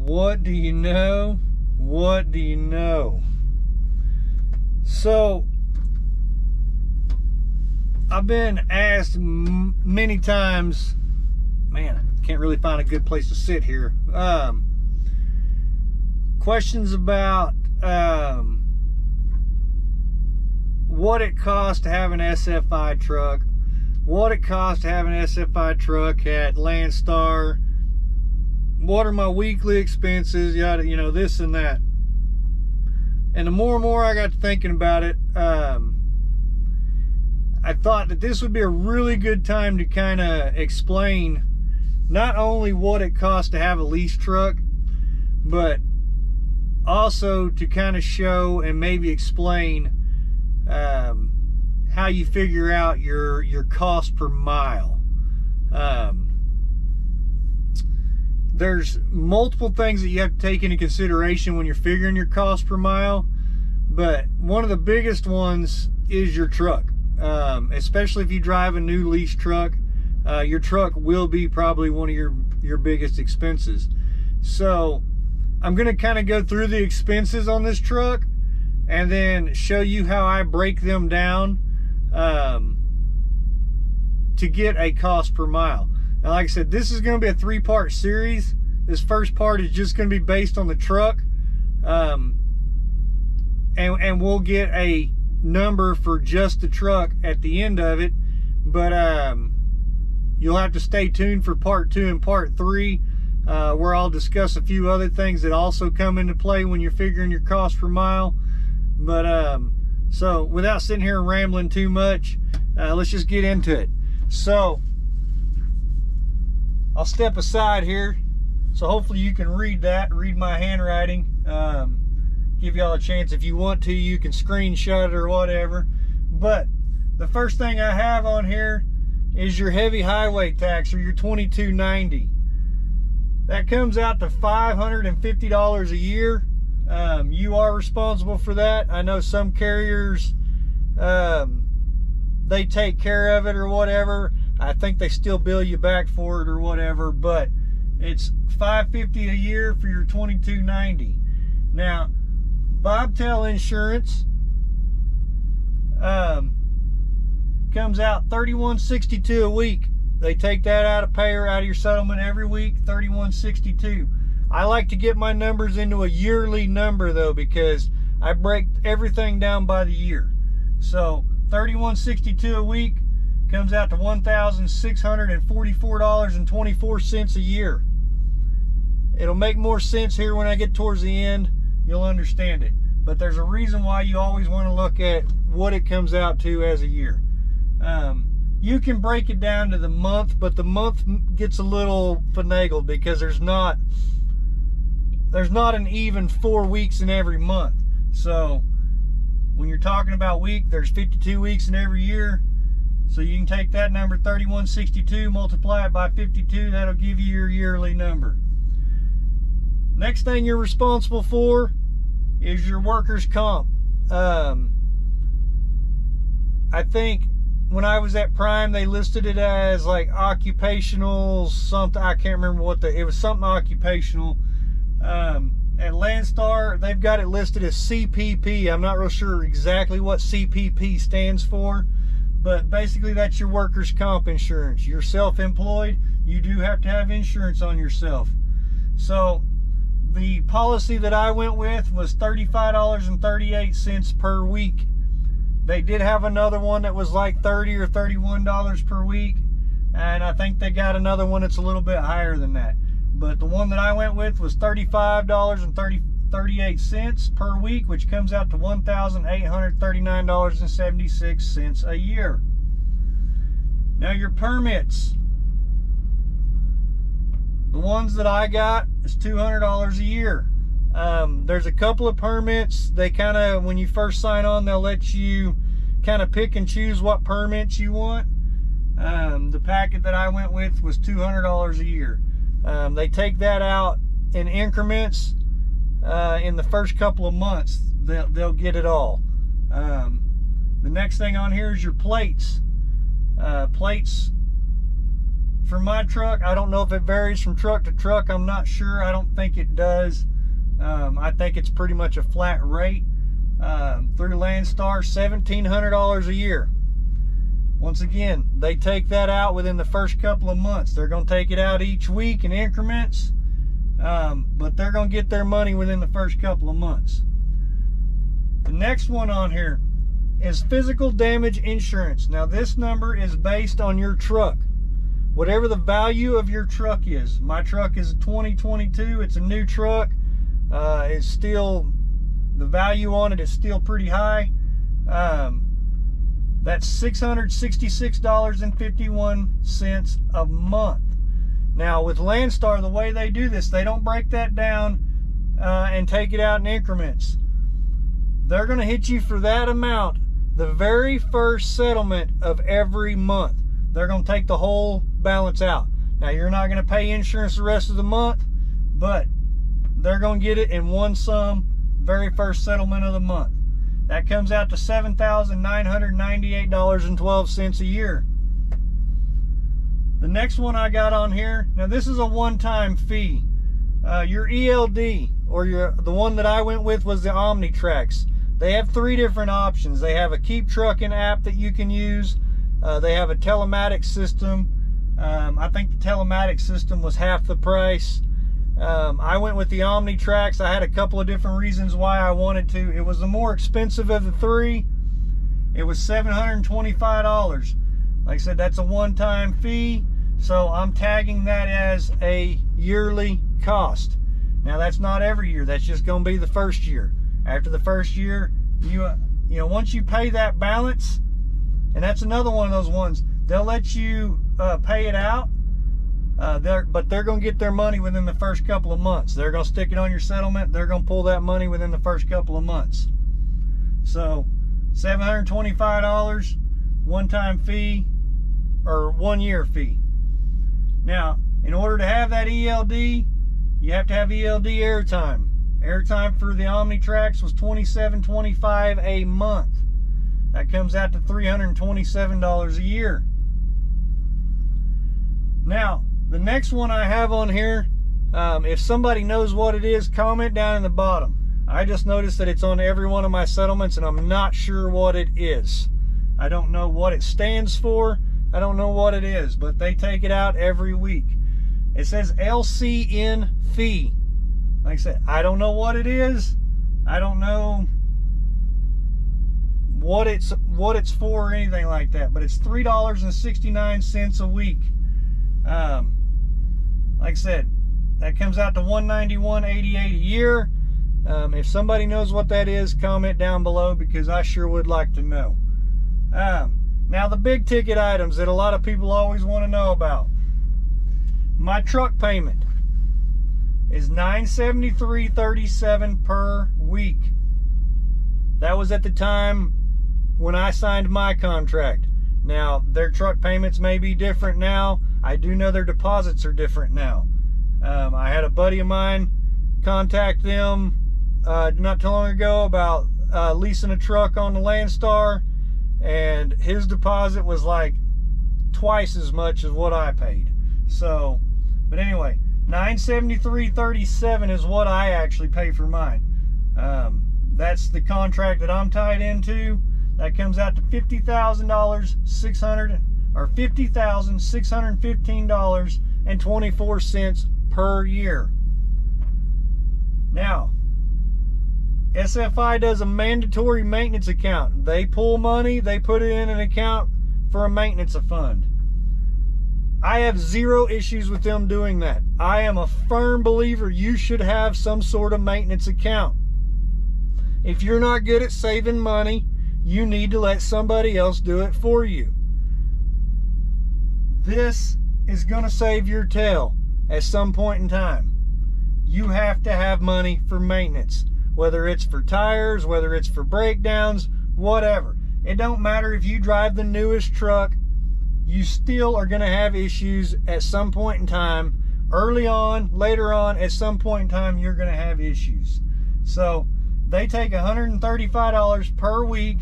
What do you know? What do you know? So, I've been asked many times, man, I can't really find a good place to sit here. Questions about what it costs to have an SFI truck, what it costs to have an SFI truck at Landstar, what are my weekly expenses, yada, this and that. And the more and more I got to thinking about it, I thought that this would be a really good time to kind of explain not only what it costs to have a lease truck, but also to kind of show and maybe explain how you figure out your cost per mile. There's multiple things that you have to take into consideration when you're figuring your cost per mile, but one of the biggest ones is your truck. Especially if you drive a new lease truck, your truck will be probably one of your biggest expenses. So I'm going to kind of go through the expenses on this truck and then show you how I break them down to get a cost per mile. Now, like I said, this is going to be a 3-part series. This first part is just going to be based on the truck, and we'll get a number for just the truck at the end of it. But you'll have to stay tuned for part 2 and part 3, where I'll discuss a few other things that also come into play when you're figuring your cost per mile. But so without sitting here and rambling too much, let's just get into it. So I'll step aside here, so hopefully you can read my handwriting. Give y'all a chance, if you want to, you can screenshot it or whatever. But the first thing I have on here is your heavy highway tax, or your $22.90. That comes out to $550 a year. You are responsible for that. I know some carriers, they take care of it or whatever. I think they still bill you back for it or whatever, but it's $550 a year for your $22.90. Now, bobtail insurance comes out $31.62 a week. They take that out of pay or out of your settlement every week, $31.62. I like to get my numbers into a yearly number though, because I break everything down by the year. So $31.62 a week comes out to $1,644.24 a year. It'll make more sense here when I get towards the end. You'll understand it. But there's a reason why you always want to look at what it comes out to as a year. You can break it down to the month, but the month gets a little finagled because there's not an even 4 weeks in every month. So when you're talking about week, there's 52 weeks in every year. So you can take that number, 3162, multiply it by 52, that'll give you your yearly number. Next thing you're responsible for is your workers' comp. I think when I was at Prime, they listed it as like occupational something. I can't remember it was something occupational. At Landstar, they've got it listed as CPP. I'm not real sure exactly what CPP stands for, but basically that's your workers' comp insurance. You're self-employed, you do have to have insurance on yourself. So the policy that I went with was $35.38 per week. They did have another one that was like $30 or $31 per week, and I think they got another one that's a little bit higher than that. But the one that I went with was $35.38 per week, which comes out to $1,839.76 a year. Now your permits, the ones that I got is $200 a year. There's a couple of permits. They kind of, when you first sign on, they'll let you kind of pick and choose what permits you want. The packet that I went with was $200 a year. They take that out in increments. In the first couple of months, they'll get it all. The next thing on here is your plates. Plates for my truck. I don't know if it varies from truck to truck. I'm not sure. I don't think it does. I think it's pretty much a flat rate through Landstar, $1,700 a year. Once again, they take that out within the first couple of months. They're going to take it out each week in increments, but they're going to get their money within the first couple of months. The next one on here is physical damage insurance. Now this number is based on your truck. Whatever the value of your truck is. My truck is a 2022. It's a new truck. It's still, the value on it is still pretty high. That's $666.51 a month. Now with Landstar, the way they do this, they don't break that down and take it out in increments. They're going to hit you for that amount the very first settlement of every month. They're going to take the whole balance out. Now you're not going to pay insurance the rest of the month, but they're going to get it in one sum, very first settlement of the month. That comes out to $7,998.12 a year. The next one I got on here, now this is a one-time fee. Your ELD, or the one that I went with was the OmniTrax. They have 3 different options. They have a Keep Trucking app that you can use. They have a telematics system. I think the telematics system was half the price. I went with the OmniTrax. I had a couple of different reasons why I wanted to. It was the more expensive of the 3. It was $725. Like I said, that's a one-time fee, so I'm tagging that as a yearly cost. Now that's not every year. That's just going to be the first year. After the first year, you know, once you pay that balance, and that's another one of those ones, they'll let you pay it out. But they're going to get their money within the first couple of months. They're going to stick it on your settlement. They're going to pull that money within the first couple of months. So $725, one-time fee, or 1-year fee. Now, in order to have that ELD, you have to have ELD airtime. Airtime for the OmniTrax was $27.25 a month. That comes out to $327 a year. Now, the next one I have on here, if somebody knows what it is, comment down in the bottom. I just noticed that it's on every one of my settlements, and I'm not sure what it is. I don't know what it stands for. I don't know what it is, but they take it out every week. It says LCN fee. Like I said, I don't know what it is. I don't know what it's for or anything like that, but it's $3.69 a week. Like I said, that comes out to $191.88 a year. If somebody knows what that is, comment down below, because I sure would like to know. Now the big ticket items that a lot of people always want to know about. My truck payment is $973.37 per week. That was at the time when I signed my contract. Now their truck payments may be different now. I do know their deposits are different now. I had a buddy of mine contact them not too long ago about leasing a truck on the Landstar, and his deposit was like twice as much as what I paid. So, but anyway, $973.37 is what I actually pay for mine. That's the contract that I'm tied into. That comes out to $50,615.24 per year. Now, SFI does a mandatory maintenance account. They pull money, they put it in an account for a maintenance fund. I have zero issues with them doing that. I am a firm believer you should have some sort of maintenance account. If you're not good at saving money, you need to let somebody else do it for you. This is going to save your tail at some point in time. You have to have money for maintenance, whether it's for tires, whether it's for breakdowns, whatever. It don't matter if you drive the newest truck, you still are going to have issues at some point in time. Early on, later on, at some point in time, you're going to have issues. So they take $135 per week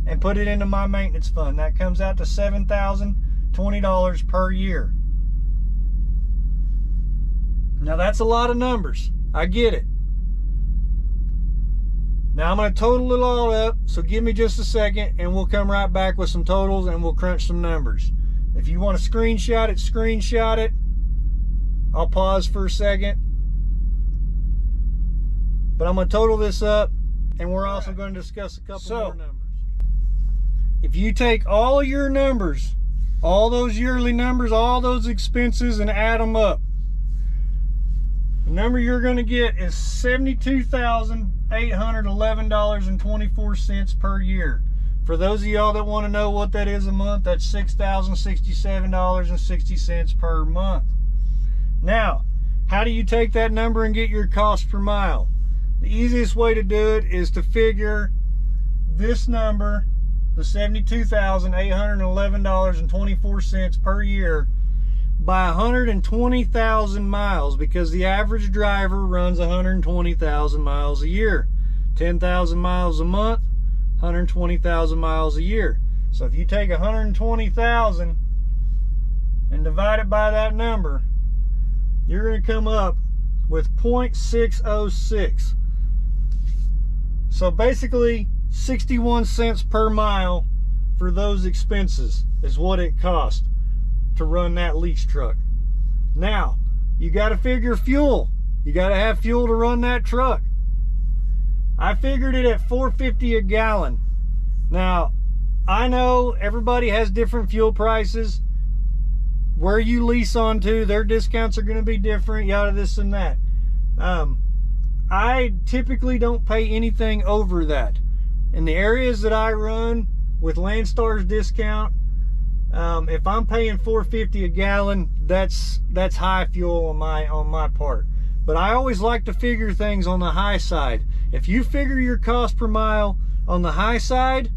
and put it into my maintenance fund. That comes out to $7,020 per year. Now that's a lot of numbers. I get it. Now I'm going to total it all up, so give me just a second and we'll come right back with some totals and we'll crunch some numbers. If you want to screenshot it, screenshot it. I'll pause for a second. But I'm going to total this up, and we're also going to discuss a couple more numbers. If you take all your numbers, all those yearly numbers, all those expenses, and add them up, the number you're going to get is $72,811.24 per year. For those of y'all that want to know what that is a month, that's $6,067.60 per month. Now, how do you take that number and get your cost per mile? The easiest way to do it is to figure this number, the $72,811.24 per year, by 120,000 miles, because the average driver runs 120,000 miles a year. 10,000 miles a month, 120,000 miles a year. So if you take 120,000 and divide it by that number, you're going to come up with 0.606. So basically 61 cents per mile for those expenses is what it costs to run that lease truck. Now, you got to figure fuel. You got to have fuel to run that truck. I figured it at $4.50 a gallon. Now, I know everybody has different fuel prices. Where you lease onto, their discounts are going to be different, yada this and that. I typically don't pay anything over that. In the areas that I run with Landstar's discount, if I'm paying $4.50 a gallon, that's high fuel on my part. But I always like to figure things on the high side. If you figure your cost per mile on the high side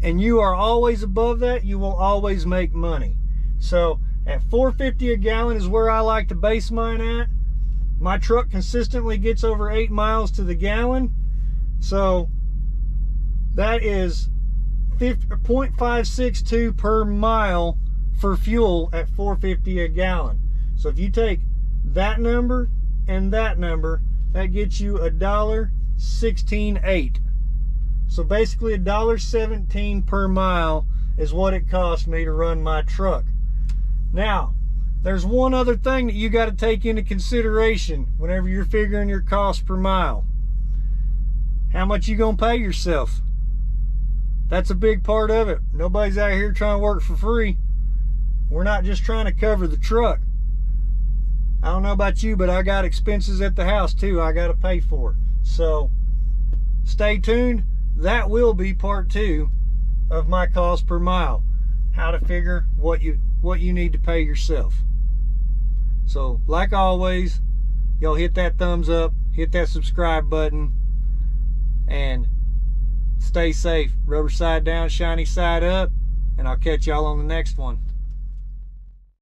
and you are always above that, you will always make money. So at $4.50 a gallon is where I like to base mine at. My truck consistently gets over 8 miles to the gallon. So that is 0.562 per mile for fuel at $4.50 a gallon. So if you take that number and that number, that gets you $1.168. So basically $1.17 per mile is what it costs me to run my truck. Now, there's one other thing that you got to take into consideration whenever you're figuring your cost per mile. How much you gonna pay yourself? That's a big part of it. Nobody's out here trying to work for free. We're not just trying to cover the truck. I don't know about you, but I got expenses at the house too I got to pay for. So stay tuned. That will be part 2 of my cost per mile. How to figure what you need to pay yourself. So like always, y'all hit that thumbs up, hit that subscribe button, and stay safe. Rubber side down, shiny side up, and I'll catch y'all on the next one.